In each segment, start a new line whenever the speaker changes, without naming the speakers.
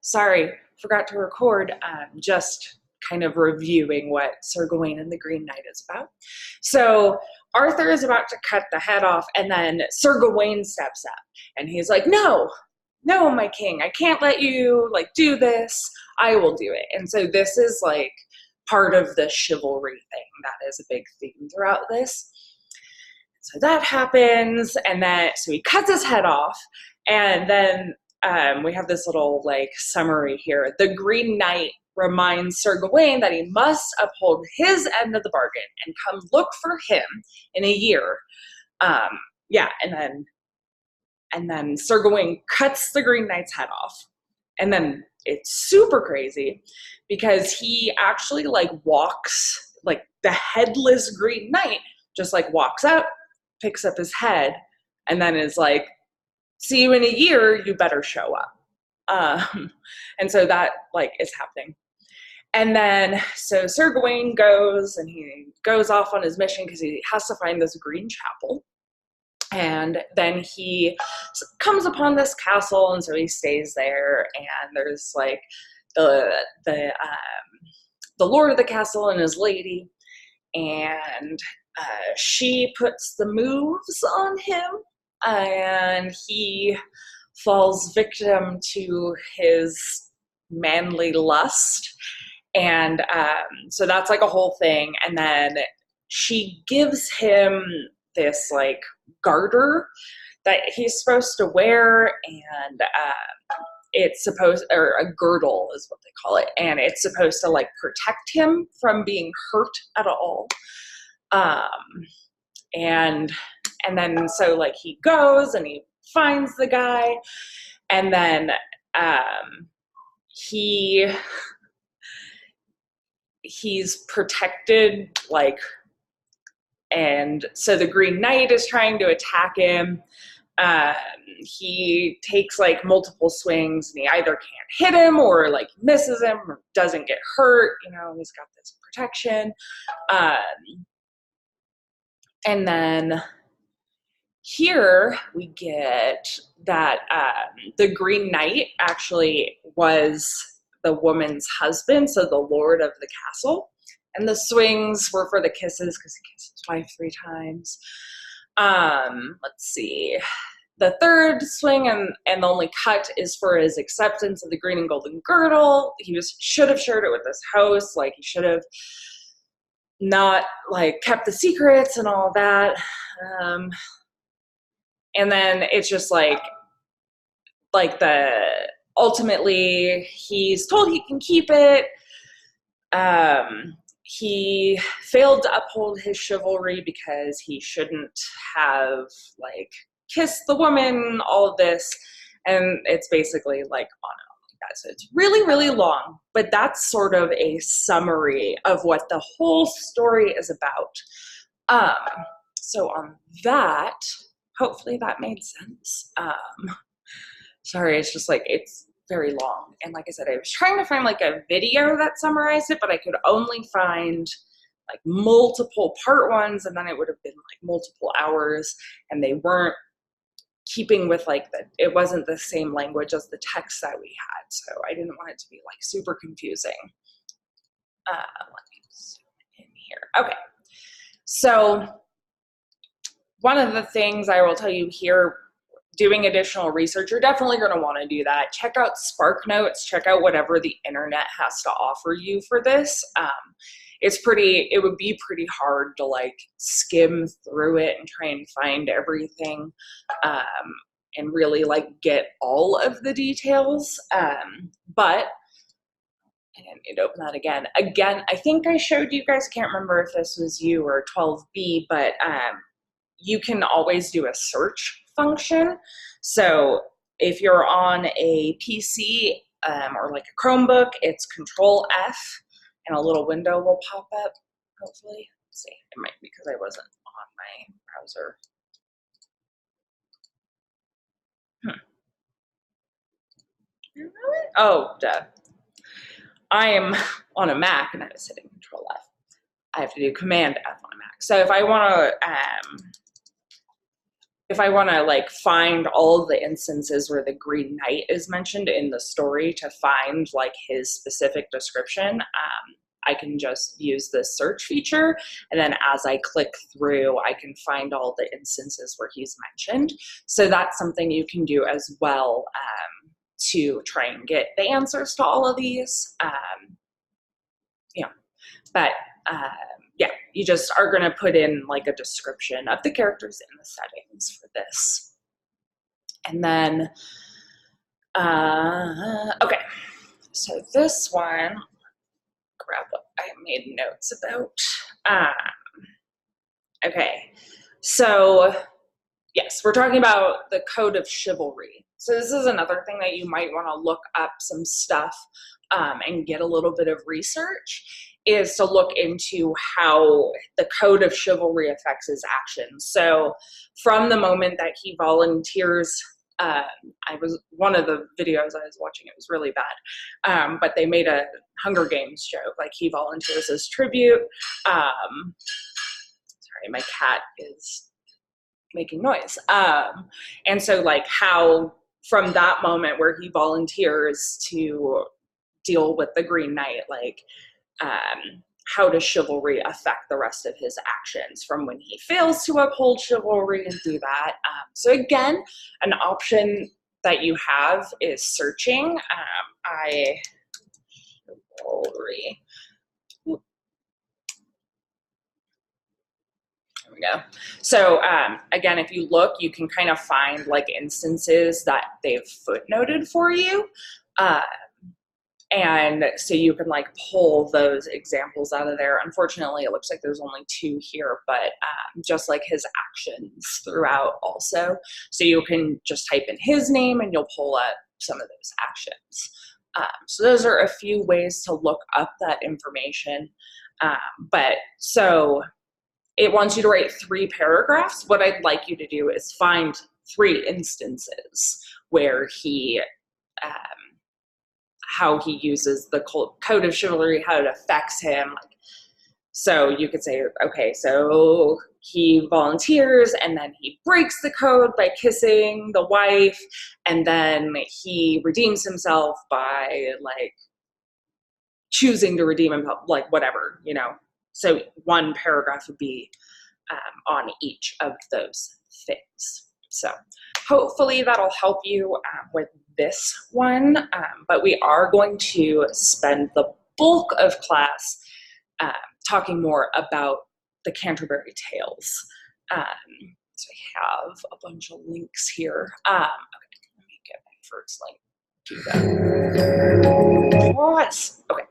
sorry, forgot to record. Just kind of reviewing what Sir Gawain and the Green Knight is about. So Arthur is about to cut the head off, and then Sir Gawain steps up, and he's like, "No, no, my king, I can't let you do this. I will do it." And so this is part of the chivalry thing that is a big theme throughout this. So that happens, and then so he cuts his head off, and then we have this little summary here. The Green Knight reminds Sir Gawain that he must uphold his end of the bargain and come look for him in a year. And then Sir Gawain cuts the Green Knight's head off, and then it's super crazy because he actually walks, the headless Green Knight just walks up, picks up his head, and then is like, "See you in a year, you better show up." And so that is happening. And then so Sir Gawain goes, and he goes off on his mission because he has to find this green chapel. And then he comes upon this castle, and so he stays there, and there's the lord of the castle and his lady, and she puts the moves on him, and he falls victim to his manly lust. And so that's a whole thing. And then she gives him this garter that he's supposed to wear, and it's supposed, or a girdle is what they call it, and it's supposed to protect him from being hurt at all. And then so he goes and he finds the guy, and then he's protected, and so the Green Knight is trying to attack him. He takes multiple swings, and he either can't hit him or misses him or doesn't get hurt. He's got this protection. And then here we get that the Green Knight actually was the woman's husband, so the lord of the castle. And the swings were for the kisses, because he kissed his wife 3 times. Let's see. The third swing and the only cut is for his acceptance of the green and golden girdle. He should have shared it with his host. He should have not kept the secrets and all that. And then it's just ultimately he's told he can keep it. He failed to uphold his chivalry because he shouldn't have kissed the woman, all of this. And it's basically on and on like that. So it's really, really long, but that's sort of a summary of what the whole story is about. So on that, hopefully that made sense. Sorry, it's just it's very long. And like I said, I was trying to find a video that summarized it, but I could only find multiple part ones, and then it would have been multiple hours, and they weren't keeping with it wasn't the same language as the text that we had. So I didn't want it to be super confusing. Let me zoom in here. Okay. So one of the things I will tell you here, doing additional research, you're definitely going to want to do that. Check out Spark Notes, check out whatever the internet has to offer you for this. It would be pretty hard to skim through it and try and find everything, and really get all of the details. But I didn't need to open that again. Again, I think I showed you guys, can't remember if this was you or 12B, but you can always do a search function. So if you're on a PC or a Chromebook, it's Control F, and a little window will pop up, hopefully. Let's see, it might be because I wasn't on my browser. Oh, duh. I am on a Mac, and I was hitting Control F. I have to do Command F on a Mac. So if I want to if I want to like find all the instances where the Green Knight is mentioned in the story to find like his specific description, I can just use this search feature. And then as I click through, I can find all the instances where he's mentioned. So that's something you can do as well to try and get the answers to all of these. But yeah, you just are going to put in like a description of the characters in the settings for this. And then, okay, so this one, grab what I made notes about. Okay, so yes, we're talking about the Code of Chivalry. So this is another thing that you might want to look up some stuff and get a little bit of research, is to look into how the Code of Chivalry affects his actions. So from the moment that he volunteers, one of the videos I was watching, it was really bad, but they made a Hunger Games joke, like he volunteers as tribute. Sorry, my cat is making noise. And so like how from that moment where he volunteers to deal with the Green Knight, like how does chivalry affect the rest of his actions from when he fails to uphold chivalry and do that. So again, an option that you have is searching. Chivalry. There we go. So again, if you look, you can kind of find like instances that they've footnoted for you. And so you can like pull those examples out of there. Unfortunately, it looks like there's only 2 here, but just like his actions throughout also. So you can just type in his name and you'll pull up some of those actions. So those are a few ways to look up that information. But so it wants you to write 3 paragraphs. What I'd like you to do is find 3 instances where he, how he uses the Code of Chivalry, how it affects him. So you could say, okay, so he volunteers and then he breaks the code by kissing the wife, and then he redeems himself by like choosing to redeem himself, like whatever, you know. So 1 paragraph would be on each of those things. So hopefully that'll help you with this one, but we are going to spend the bulk of class talking more about the Canterbury Tales. So I have a bunch of links here. Okay, let me get my first link. Do that. Pause. Okay.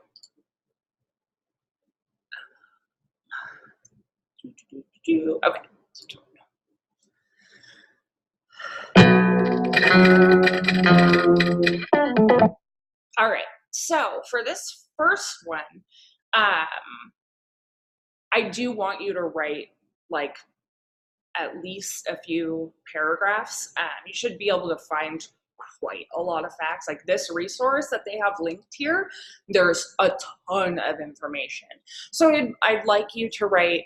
Okay. All right, so for this first one, I do want you to write like at least a few paragraphs. You should be able to find quite a lot of facts. Like this resource that they have linked here, there's a ton of information. So I'd like you to write,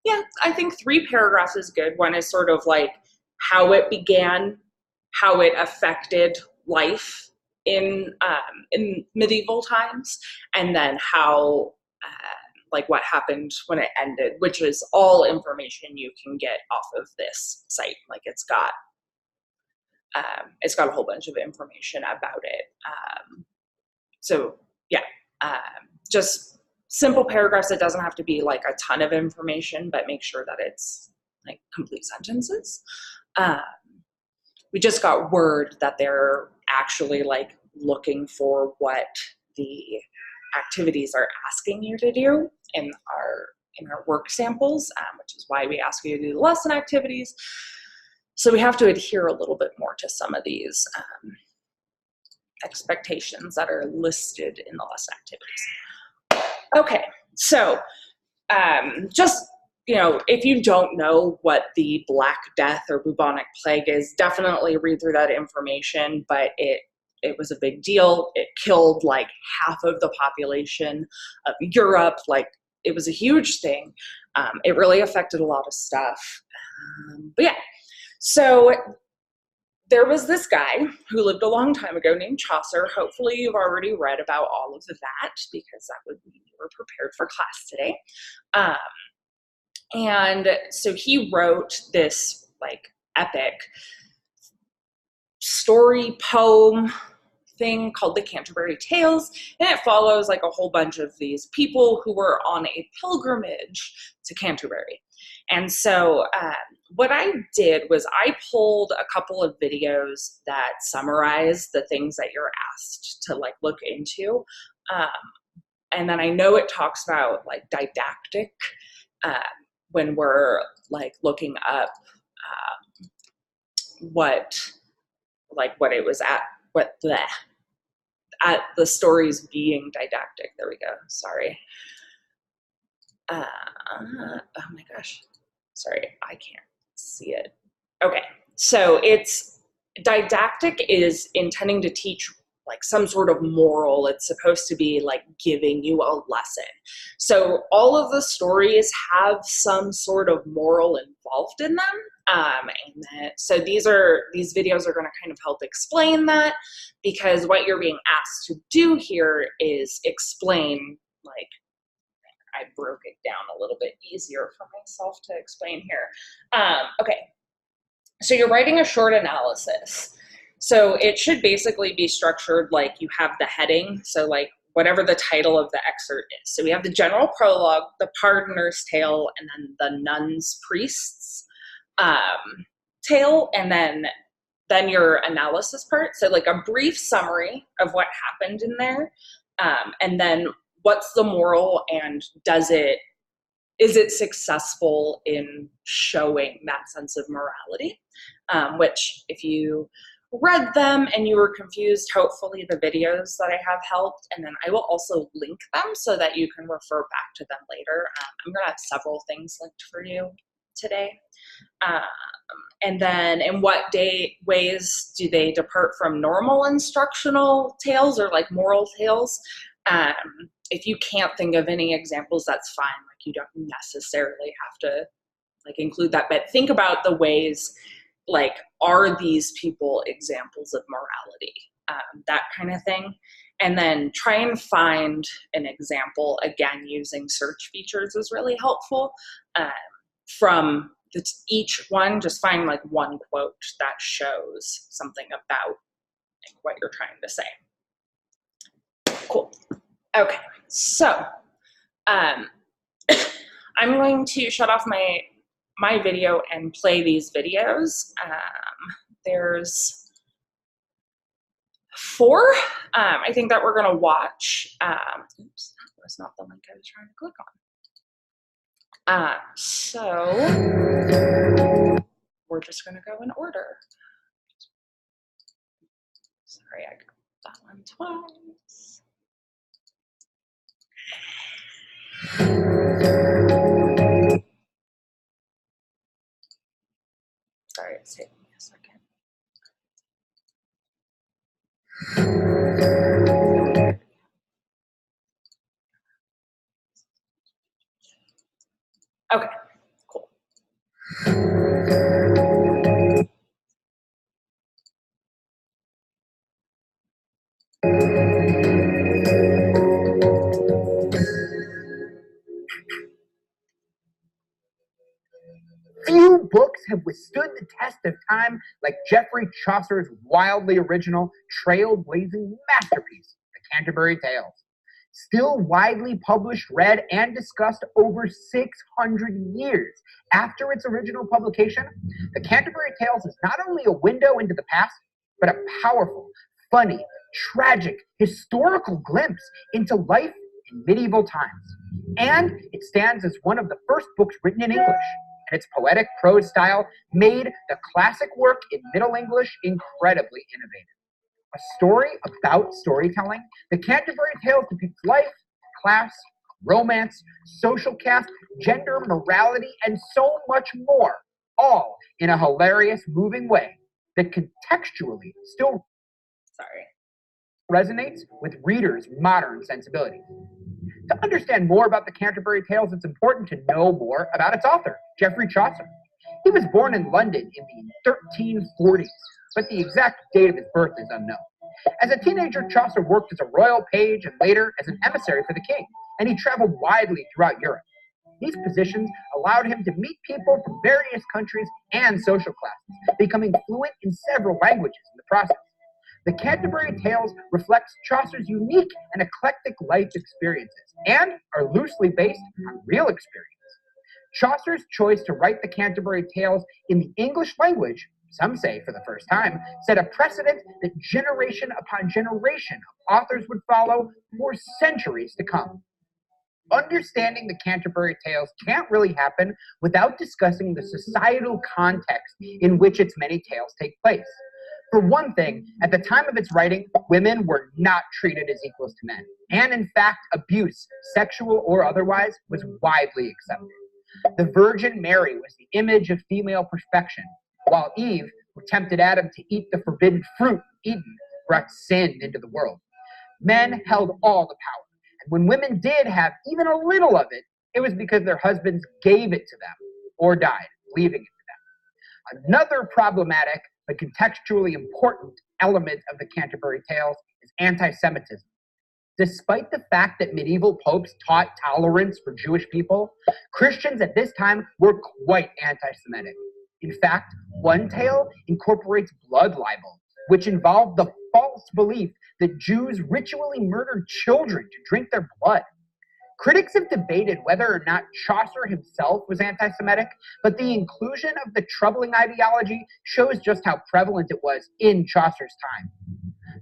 yeah, I think 3 paragraphs is good. One is sort of like how it began, how it affected life in medieval times, and then how like what happened when it ended, which is all information you can get off of this site. Like it's got a whole bunch of information about it. So yeah, just simple paragraphs. It doesn't have to be like a ton of information, but make sure that it's like complete sentences. We just got word that they're actually like looking for what the activities are asking you to do in our work samples, which is why we ask you to do the lesson activities. So we have to adhere a little bit more to some of these expectations that are listed in the lesson activities. Okay, so just, you know, if you don't know what the Black Death or bubonic plague is, definitely read through that information, but it was a big deal. It killed like half of the population of Europe. Like it was a huge thing. It really affected a lot of stuff. But yeah, So there was this guy who lived a long time ago named Chaucer. Hopefully you've already read about all of that, because that would mean you were prepared for class today. And so he wrote this like epic story poem thing called the Canterbury Tales, and it follows like a whole bunch of these people who were on a pilgrimage to Canterbury. And so what I did was I pulled a couple of videos that summarize the things that you're asked to like look into. And then I know it talks about like didactic when we're like looking up what it was at, at the stories being didactic. There we go. Sorry. Oh my gosh. Sorry, I can't see it. Okay, so it's didactic is intending to teach like some sort of moral. It's supposed to be like giving you a lesson. So all of the stories have some sort of moral involved in them. So these videos are going to kind of help explain that, because what you're being asked to do here is explain, like, I broke it down a little bit easier for myself to explain here. Okay, so you're writing a short analysis. So it should basically be structured like you have the heading, so like whatever the title of the excerpt is. So we have the general prologue, the pardoner's tale, and then the nun's priest's tale, and then your analysis part. So like a brief summary of what happened in there, and then what's the moral, and is it successful in showing that sense of morality? Which, if you read them and you were confused, hopefully the videos that I have helped, and then I will also link them so that you can refer back to them later. I'm gonna have several things linked for you today. And then in what ways do they depart from normal instructional tales or like moral tales? If you can't think of any examples, that's fine. Like, you don't necessarily have to like include that, but think about the ways, like, are these people examples of morality? That kind of thing. And then try and find an example. Again, using search features is really helpful. From each one, just find like one quote that shows something about like what you're trying to say. Cool. Okay, so I'm going to shut off my video and play these videos. There's 4, I think, that we're gonna watch. Oops, that was not the link I was trying to click on. So we're just gonna go in order. Sorry, I got that one twice. Sorry, it's taking me a second. Okay, cool.
Few books have withstood the test of time like Geoffrey Chaucer's wildly original, trailblazing masterpiece, The Canterbury Tales. Still widely published, read, and discussed over 600 years after its original publication, The Canterbury Tales is not only a window into the past, but a powerful, funny, tragic, historical glimpse into life in medieval times. And it stands as one of the first books written in English, and its poetic prose style made the classic work in Middle English incredibly innovative. A story about storytelling, The Canterbury Tales depicts life, class, romance, social caste, gender, morality, and so much more, all in a hilarious, moving way that contextually still resonates with readers' modern sensibilities. To understand more about The Canterbury Tales, it's important to know more about its author, Geoffrey Chaucer. He was born in London in the 1340s, but the exact date of his birth is unknown. As a teenager, Chaucer worked as a royal page and later as an emissary for the king, and he traveled widely throughout Europe. These positions allowed him to meet people from various countries and social classes, becoming fluent in several languages in the process. The Canterbury Tales reflects Chaucer's unique and eclectic life experiences and are loosely based on real experience. Chaucer's choice to write the Canterbury Tales in the English language, some say for the first time, set a precedent that generation upon generation of authors would follow for centuries to come. Understanding the Canterbury Tales can't really happen without discussing the societal context in which its many tales take place. For one thing, at the time of its writing, women were not treated as equals to men, and in fact, abuse, sexual or otherwise, was widely accepted. The Virgin Mary was the image of female perfection, while Eve, who tempted Adam to eat the forbidden fruit of Eden, brought sin into the world. Men held all the power, and when women did have even a little of it, it was because their husbands gave it to them or died, leaving it to them. Another problematic but contextually important element of the Canterbury Tales is anti-Semitism. Despite the fact that medieval popes taught tolerance for Jewish people, Christians at this time were quite anti-Semitic. In fact, one tale incorporates blood libel, which involved the false belief that Jews ritually murdered children to drink their blood. Critics have debated whether or not Chaucer himself was anti-Semitic, but the inclusion of the troubling ideology shows just how prevalent it was in Chaucer's time.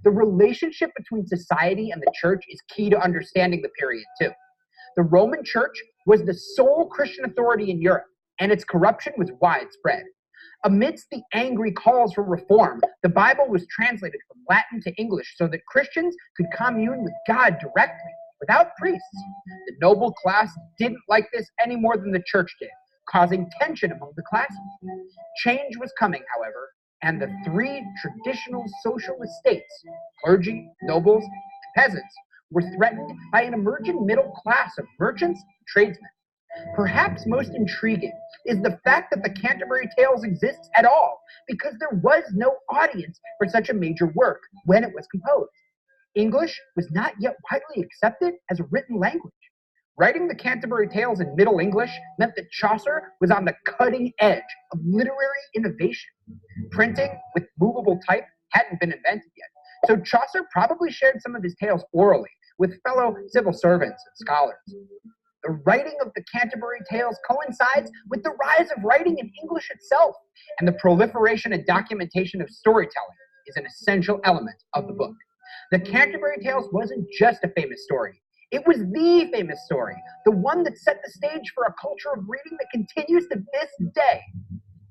The relationship between society and the church is key to understanding the period, too. The Roman Church was the sole Christian authority in Europe, and its corruption was widespread. Amidst the angry calls for reform, the Bible was translated from Latin to English so that Christians could commune with God directly, without priests. The noble class didn't like this any more than the church did, causing tension among the classes. Change was coming, however, and the three traditional social estates, clergy, nobles, and peasants, were threatened by an emerging middle class of merchants and tradesmen. Perhaps most intriguing is the fact that the Canterbury Tales exists at all, because there was no audience for such a major work when it was composed. English was not yet widely accepted as a written language. Writing the Canterbury Tales in Middle English meant that Chaucer was on the cutting edge of literary innovation. Printing with movable type hadn't been invented yet, so Chaucer probably shared some of his tales orally with fellow civil servants and scholars. The writing of the Canterbury Tales coincides with the rise of writing in English itself, and the proliferation and documentation of storytelling is an essential element of the book. The Canterbury Tales wasn't just a famous story. It was the famous story, the one that set the stage for a culture of reading that continues to this day.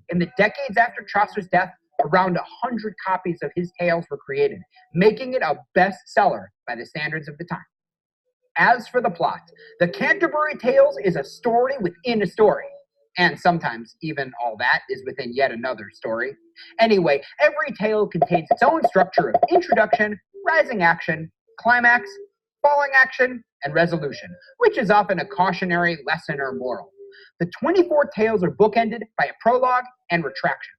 In the decades after Chaucer's death, around 100 copies of his tales were created, making it a bestseller by the standards of the time. As for the plot, the Canterbury Tales is a story within a story. And sometimes even all that is within yet another story. Anyway, every tale contains its own structure of introduction, rising action, climax, falling action, and resolution, which is often a cautionary lesson or moral. The 24 tales are bookended by a prologue and retraction.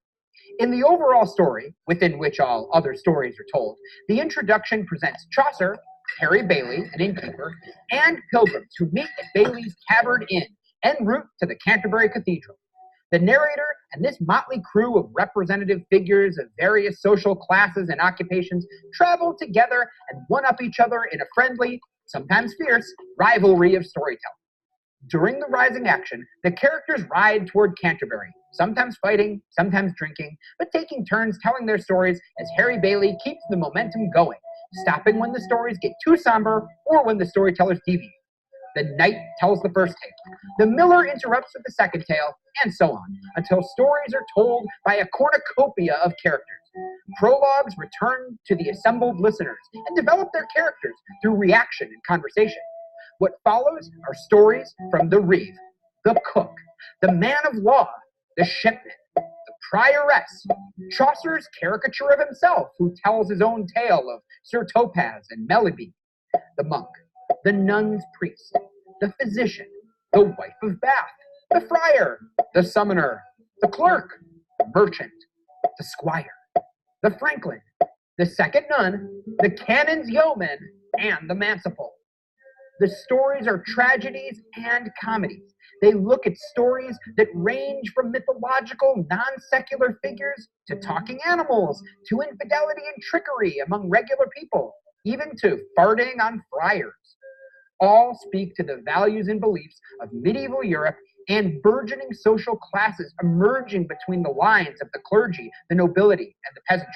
In the overall story, within which all other stories are told, the introduction presents Chaucer, Harry Bailey, an innkeeper, and pilgrims who meet at Bailey's Tabard Inn en route to the Canterbury Cathedral. The narrator and this motley crew of representative figures of various social classes and occupations travel together and one-up each other in a friendly, sometimes fierce, rivalry of storytelling. During the rising action, the characters ride toward Canterbury, sometimes fighting, sometimes drinking, but taking turns telling their stories as Harry Bailey keeps the momentum going, stopping when the stories get too somber or when the storytellers deviate. The knight tells the first tale, the miller interrupts with the second tale, and so on, until stories are told by a cornucopia of characters. Prologues return to the assembled listeners and develop their characters through reaction and conversation. What follows are stories from the reeve, the cook, the man of law, the shipman, the prioress, Chaucer's caricature of himself, who tells his own tale of Sir Topaz and Melibea, the monk, the nun's priest, the physician, the wife of Bath, the friar, the summoner, the clerk, the merchant, the squire, the franklin, the second nun, the canon's yeoman, and the manciple. The stories are tragedies and comedies. They look at stories that range from mythological, non-secular figures to talking animals, to infidelity and trickery among regular people, even to farting on friars. All speak to the values and beliefs of medieval Europe and burgeoning social classes emerging between the lines of the clergy, the nobility, and the peasantry.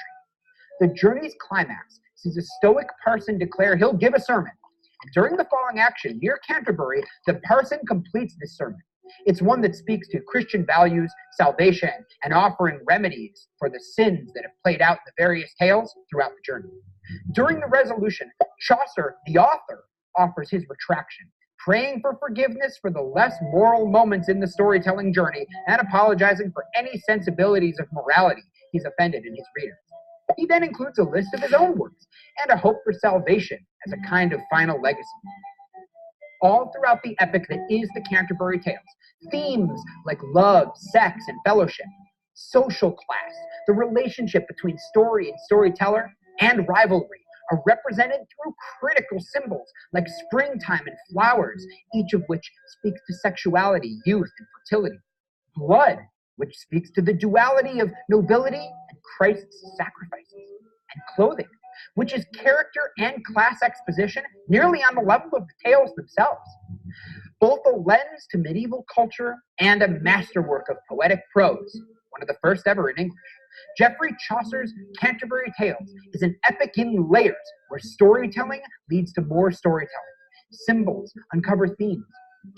The journey's climax sees a stoic parson declare he'll give a sermon. And during the following action near Canterbury, the parson completes this sermon. It's one that speaks to Christian values, salvation, and offering remedies for the sins that have played out in the various tales throughout the journey. During the resolution, Chaucer, the author, offers his retraction, praying for forgiveness for the less moral moments in the storytelling journey and apologizing for any sensibilities of morality he's offended in his readers. He then includes a list of his own works and a hope for salvation as a kind of final legacy. All throughout the epic that is the Canterbury Tales, themes like love, sex, and fellowship, social class, the relationship between story and storyteller, and rivalry are represented through critical symbols like springtime and flowers, each of which speaks to sexuality, youth, and fertility. Blood, which speaks to the duality of nobility and Christ's sacrifices. And clothing, which is character and class exposition nearly on the level of the tales themselves. Both a lens to medieval culture and a masterwork of poetic prose, one of the first ever in English. Geoffrey Chaucer's Canterbury Tales is an epic in layers where storytelling leads to more storytelling. Symbols uncover themes.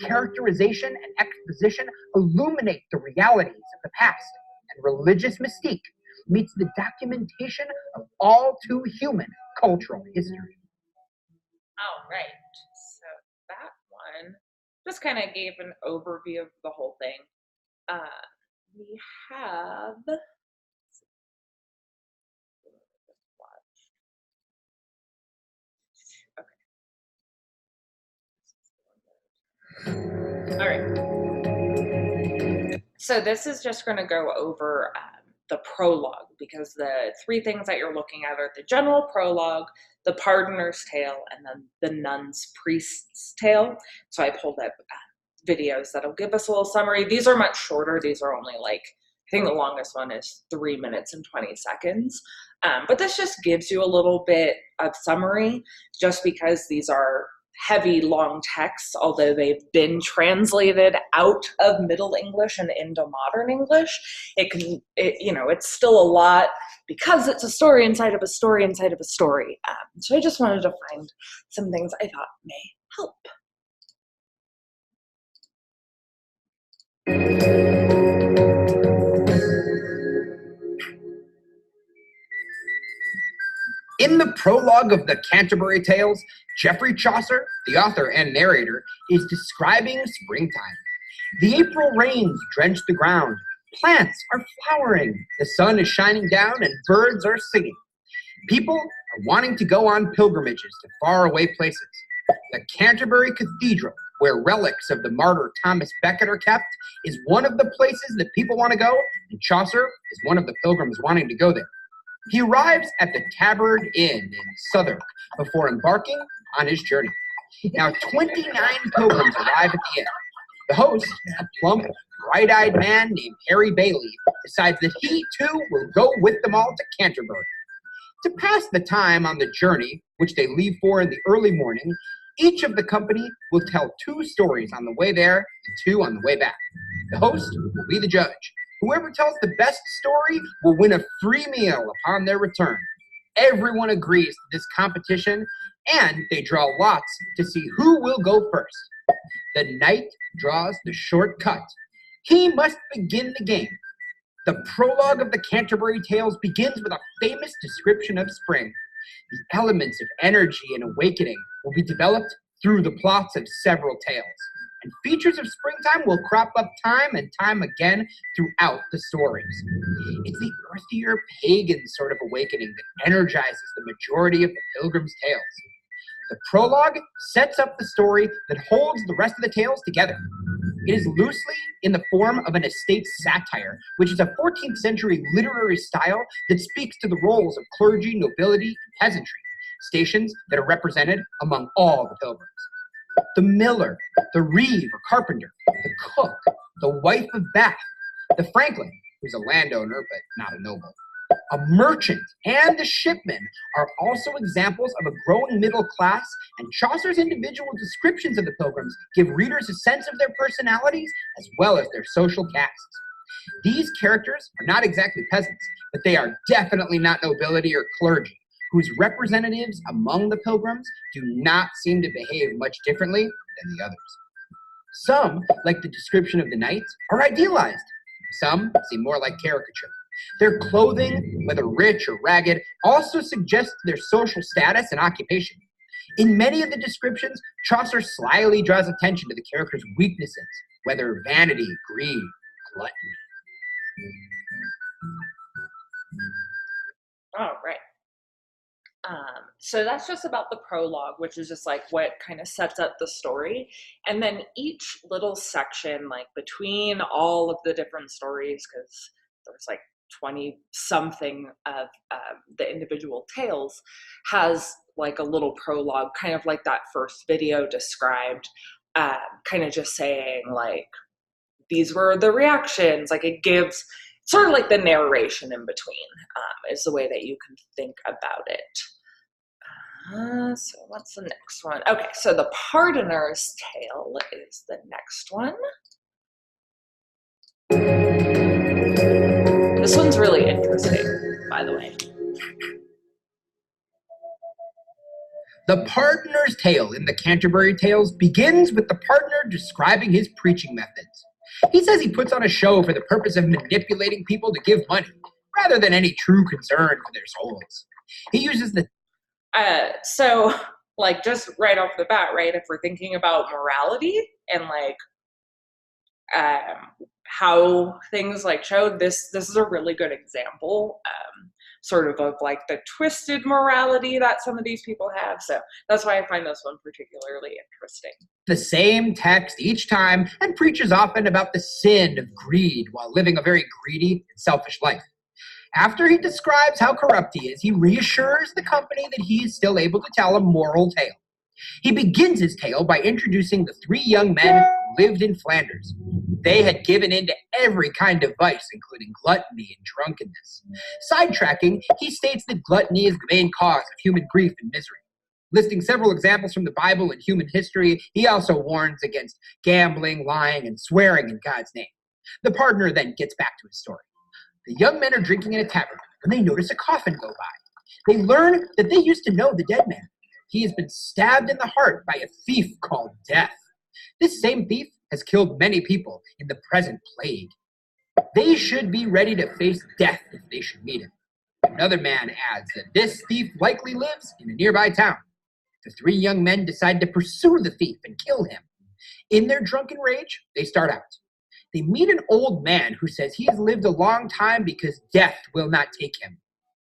Characterization and exposition illuminate the realities of the past, and religious mystique meets the documentation of all too human cultural history.
All right. So that one just kind of gave an overview of the whole thing. We have. Okay. All right. So this is just going to go over the prologue, because the three things that you're looking at are the general prologue, the pardoner's tale, and then the nun's priest's tale. So I pulled up videos that'll give us a little summary. These are much shorter. These are only like, I think the longest one is 3 minutes and 20 seconds. But this just gives you a little bit of summary, just because these are heavy, long texts, although they've been translated out of Middle English and into modern English. It's still a lot because it's a story inside of a story inside of a story. So I just wanted to find some things I thought may help.
In the prologue of the Canterbury Tales, Geoffrey Chaucer, the author and narrator, is describing springtime. The April rains drench the ground. Plants are flowering. The sun is shining down and birds are singing. People are wanting to go on pilgrimages to faraway places. The Canterbury Cathedral, where relics of the martyr Thomas Becket are kept, is one of the places that people want to go, and Chaucer is one of the pilgrims wanting to go there. He arrives at the Tabard Inn in Southwark before embarking on his journey. Now, 29 pilgrims arrive at the inn. The host, a plump, bright-eyed man named Harry Bailey, decides that he, too, will go with them all to Canterbury. To pass the time on the journey, which they leave for in the early morning, each of the company will tell 2 stories on the way there and 2 on the way back. The host will be the judge. Whoever tells the best story will win a free meal upon their return. Everyone agrees to this competition, and they draw lots to see who will go first. The knight draws the short cut. He must begin the game. The prologue of the Canterbury Tales begins with a famous description of spring. The elements of energy and awakening will be developed through the plots of several tales. And features of springtime will crop up time and time again throughout the stories. It's the earthier, pagan sort of awakening that energizes the majority of the Pilgrim's tales. The prologue sets up the story that holds the rest of the tales together. It is loosely in the form of an estate satire, which is a 14th century literary style that speaks to the roles of clergy, nobility, and peasantry, stations that are represented among all the pilgrims. The miller, the reeve or carpenter, the cook, the wife of Bath, the franklin, who's a landowner but not a noble, a merchant, and the shipman are also examples of a growing middle class, and Chaucer's individual descriptions of the pilgrims give readers a sense of their personalities as well as their social castes. These characters are not exactly peasants, but they are definitely not nobility or clergy, whose representatives among the pilgrims do not seem to behave much differently than the others. Some, like the description of the knights, are idealized. Some seem more like caricature. Their clothing, whether rich or ragged, also suggests their social status and occupation. In many of the descriptions, Chaucer slyly draws attention to the characters' weaknesses, whether vanity, greed, gluttony.
Oh, right. So that's just about the prologue, which is just like what kind of sets up the story. And then each little section, like between all of the different stories, because there's like 20 something of the individual tales, has like a little prologue, kind of like that first video described, kind of just saying like, these were the reactions. Like it gives sort of like the narration in between, is the way that you can think about it. So what's the next one? Okay, so the Pardoner's Tale is the next one. This one's really interesting, by the way.
The Pardoner's Tale in the Canterbury Tales begins with the pardoner describing his preaching methods. He says he puts on a show for the purpose of manipulating people to give money, rather than any true concern for their souls. He uses the
so, like, just right off the bat, right, if we're thinking about morality and, like, how things, like, showed, this is a really good example, sort of like, the twisted morality that some of these people have, so that's why I find this one particularly interesting.
The same text each time and preaches often about the sin of greed while living a very greedy and selfish life. After he describes how corrupt he is, he reassures the company that he is still able to tell a moral tale. He begins his tale by introducing the three young men who lived in Flanders. They had given in to every kind of vice, including gluttony and drunkenness. Sidetracking, he states that gluttony is the main cause of human grief and misery. Listing several examples from the Bible and human history, he also warns against gambling, lying, and swearing in God's name. The pardoner then gets back to his story. The young men are drinking in a tavern when they notice a coffin go by. They learn that they used to know the dead man. He has been stabbed in the heart by a thief called Death. This same thief has killed many people in the present plague. They should be ready to face death if they should meet him. Another man adds that this thief likely lives in a nearby town. The three young men decide to pursue the thief and kill him. In their drunken rage, they start out. They meet an old man who says he has lived a long time because death will not take him.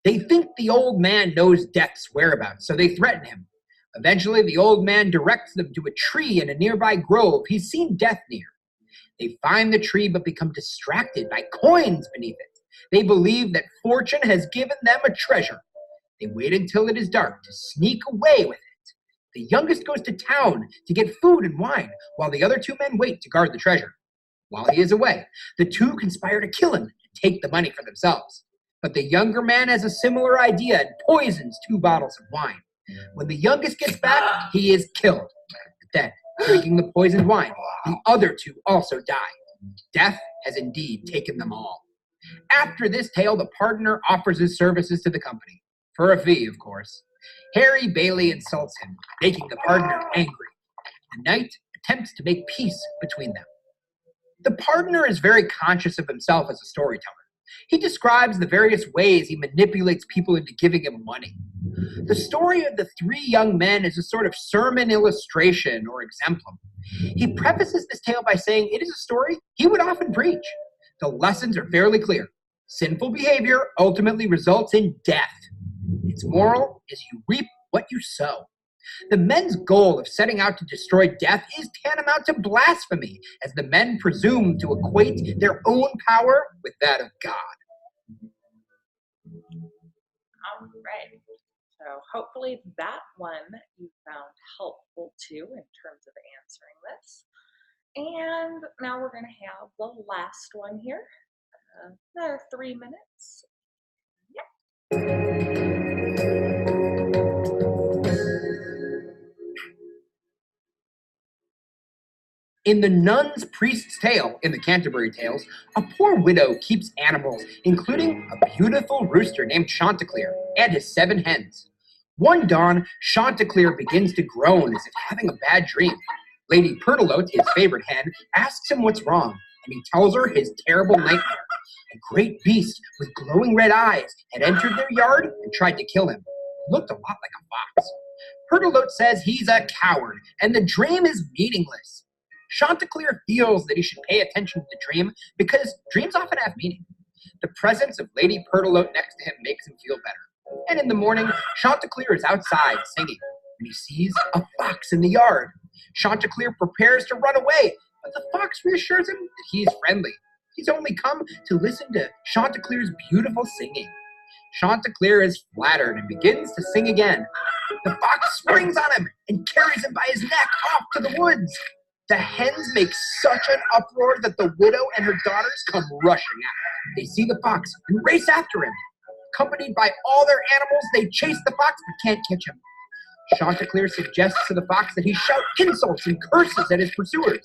They think the old man knows Death's whereabouts, so they threaten him. Eventually, the old man directs them to a tree in a nearby grove he's seen Death near. They find the tree but become distracted by coins beneath it. They believe that fortune has given them a treasure. They wait until it is dark to sneak away with it. The youngest goes to town to get food and wine, while the other two men wait to guard the treasure. While he is away, the two conspire to kill him and take the money for themselves. But the younger man has a similar idea and poisons 2 bottles of wine. When the youngest gets back, he is killed. Then, drinking the poisoned wine, the other two also die. Death has indeed taken them all. After this tale, the pardoner offers his services to the company, for a fee, of course. Harry Bailey insults him, making the pardoner angry. The knight attempts to make peace between them. The pardoner is very conscious of himself as a storyteller. He describes the various ways he manipulates people into giving him money. The story of the three young men is a sort of sermon illustration or exemplum. He prefaces this tale by saying it is a story he would often preach. The lessons are fairly clear. Sinful behavior ultimately results in death. Its moral is you reap what you sow. The men's goal of setting out to destroy death is tantamount to blasphemy, as the men presume to equate their own power with that of God.
All right. So hopefully that one you found helpful too in terms of answering this. And now we're going to have the last one here. Another 3 minutes.
In the Nun's Priest's Tale, in the Canterbury Tales, a poor widow keeps animals, including a beautiful rooster named Chanticleer and his 7 hens. One dawn, Chanticleer begins to groan as if having a bad dream. Lady Pertelote, his favorite hen, asks him what's wrong, and he tells her his terrible nightmare. A great beast with glowing red eyes had entered their yard and tried to kill him. He looked a lot like a fox. Pertelote says he's a coward, and the dream is meaningless. Chanticleer feels that he should pay attention to the dream because dreams often have meaning. The presence of Lady Pertelote next to him makes him feel better. And in the morning, Chanticleer is outside singing when he sees a fox in the yard. Chanticleer prepares to run away, but the fox reassures him that he's friendly. He's only come to listen to Chanticleer's beautiful singing. Chanticleer is flattered and begins to sing again. The fox springs on him and carries him by his neck off to the woods. The hens make such an uproar that the widow and her daughters come rushing out. They see the fox and race after him. Accompanied by all their animals, they chase the fox but can't catch him. Chanticleer suggests to the fox that he shout insults and curses at his pursuers.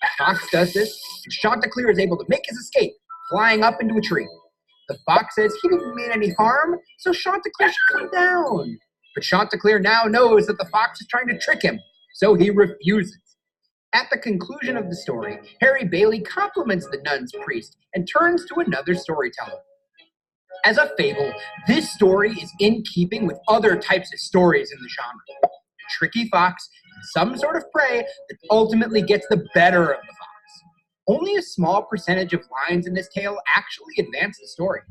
The fox does this, and Chanticleer is able to make his escape, flying up into a tree. The fox says he didn't mean any harm, so Chanticleer should come down. But Chanticleer now knows that the fox is trying to trick him, so he refuses. At the conclusion of the story, Harry Bailey compliments the Nun's Priest and turns to another storyteller. As a fable, this story is in keeping with other types of stories in the genre. A tricky fox and some sort of prey that ultimately gets the better of the fox. Only a small percentage of lines in this tale actually advance the story.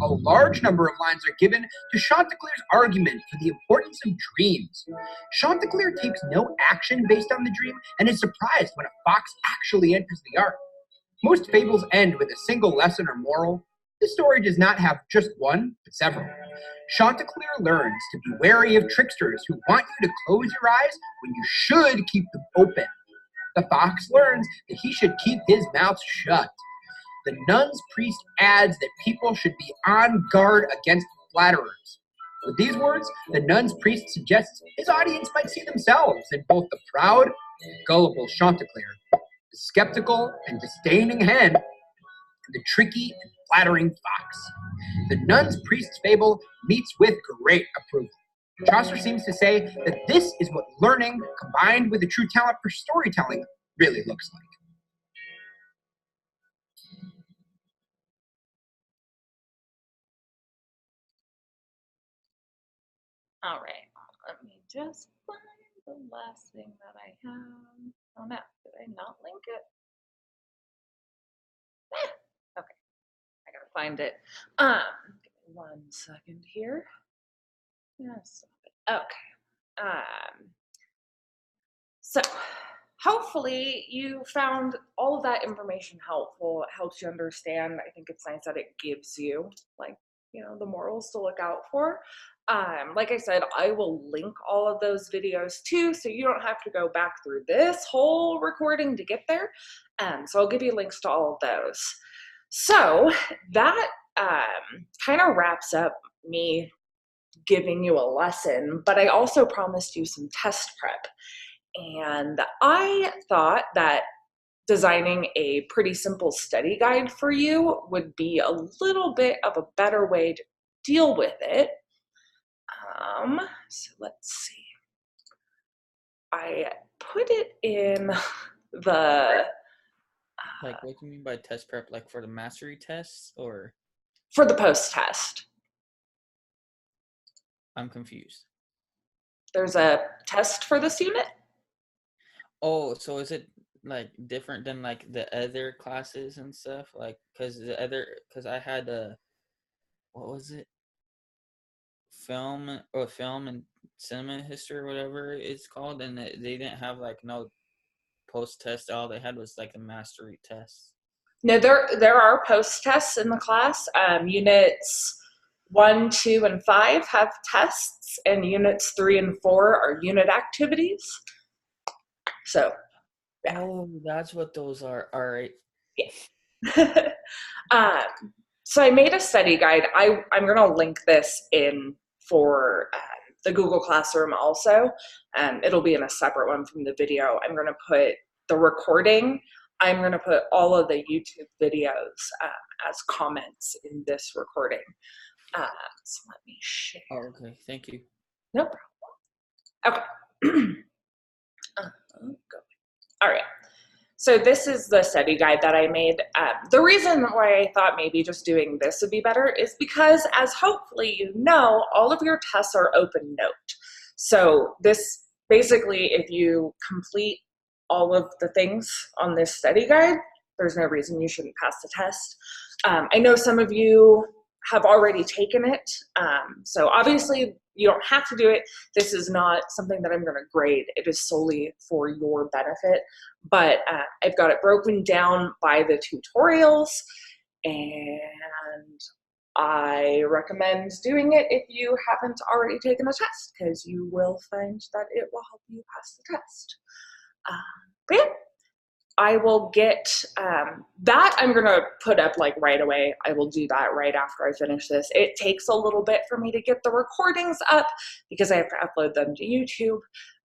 A large number of lines are given to Chanticleer's argument for the importance of dreams. Chanticleer takes no action based on the dream and is surprised when a fox actually enters the yard. Most fables end with a single lesson or moral. This story does not have just one, but several. Chanticleer learns to be wary of tricksters who want you to close your eyes when you should keep them open. The fox learns that he should keep his mouth shut. The Nun's Priest adds that people should be on guard against flatterers. With these words, the Nun's Priest suggests his audience might see themselves in both the proud and gullible Chanticleer, the skeptical and disdaining hen, and the tricky and flattering fox. The Nun's Priest's fable meets with great approval. Chaucer seems to say that this is what learning, combined with a true talent for storytelling, really looks like.
All right, let me just find the last thing that I have. Oh no, did I not link it? Okay, I gotta find it. Give me 1 second here. Yes. Okay. So hopefully you found all of that information helpful. It helps you understand. I think it's nice that it gives you the morals to look out for. Like I said, I will link all of those videos too, so you don't have to go back through this whole recording to get there. So I'll give you links to all of those. So that kind of wraps up me giving you a lesson, but I also promised you some test prep. And I thought that designing a pretty simple study guide for you would be a little bit of a better way to deal with it. So let's see. I put it in the...
Like, what do you mean by test prep? Like for the mastery tests or?
For the post-test.
I'm confused.
There's a test for this unit?
Oh, so is it like different than like the other classes and stuff? Like, cause I had what was it? Film and cinema history or whatever it's called, and they didn't have like no post test. All they had was like a mastery test.
No, there are post tests in the class. Units 1, 2, and 5 have tests, and units 3 and 4 are unit activities. So, yeah.
Oh, that's what those are. All right.
Yeah. So I made a study guide. I'm going to link this in for the Google Classroom also. It'll be in a separate one from the video. I'm going to put the recording. I'm going to put all of the YouTube videos as comments in this recording. So let me share.
Oh, okay. Thank you.
No problem. Okay. Go. All right. So this is the study guide that I made. The reason why I thought maybe just doing this would be better is because, as hopefully you know, all of your tests are open note. So this basically, if you complete all of the things on this study guide, there's no reason you shouldn't pass the test. I know some of you have already taken it. So obviously you don't have to do it. This is not something that I'm going to grade. It is solely for your benefit. But I've got it broken down by the tutorials, and I recommend doing it if you haven't already taken the test, because you will find that it will help you pass the test. But yeah, I will get that. I'm going to put up like right away. I will do that right after I finish this. It takes a little bit for me to get the recordings up because I have to upload them to YouTube.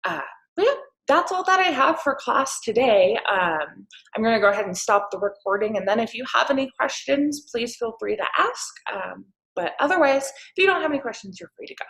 But yeah, that's all that I have for class today. I'm going to go ahead and stop the recording. And then if you have any questions, please feel free to ask. But otherwise, if you don't have any questions, you're free to go.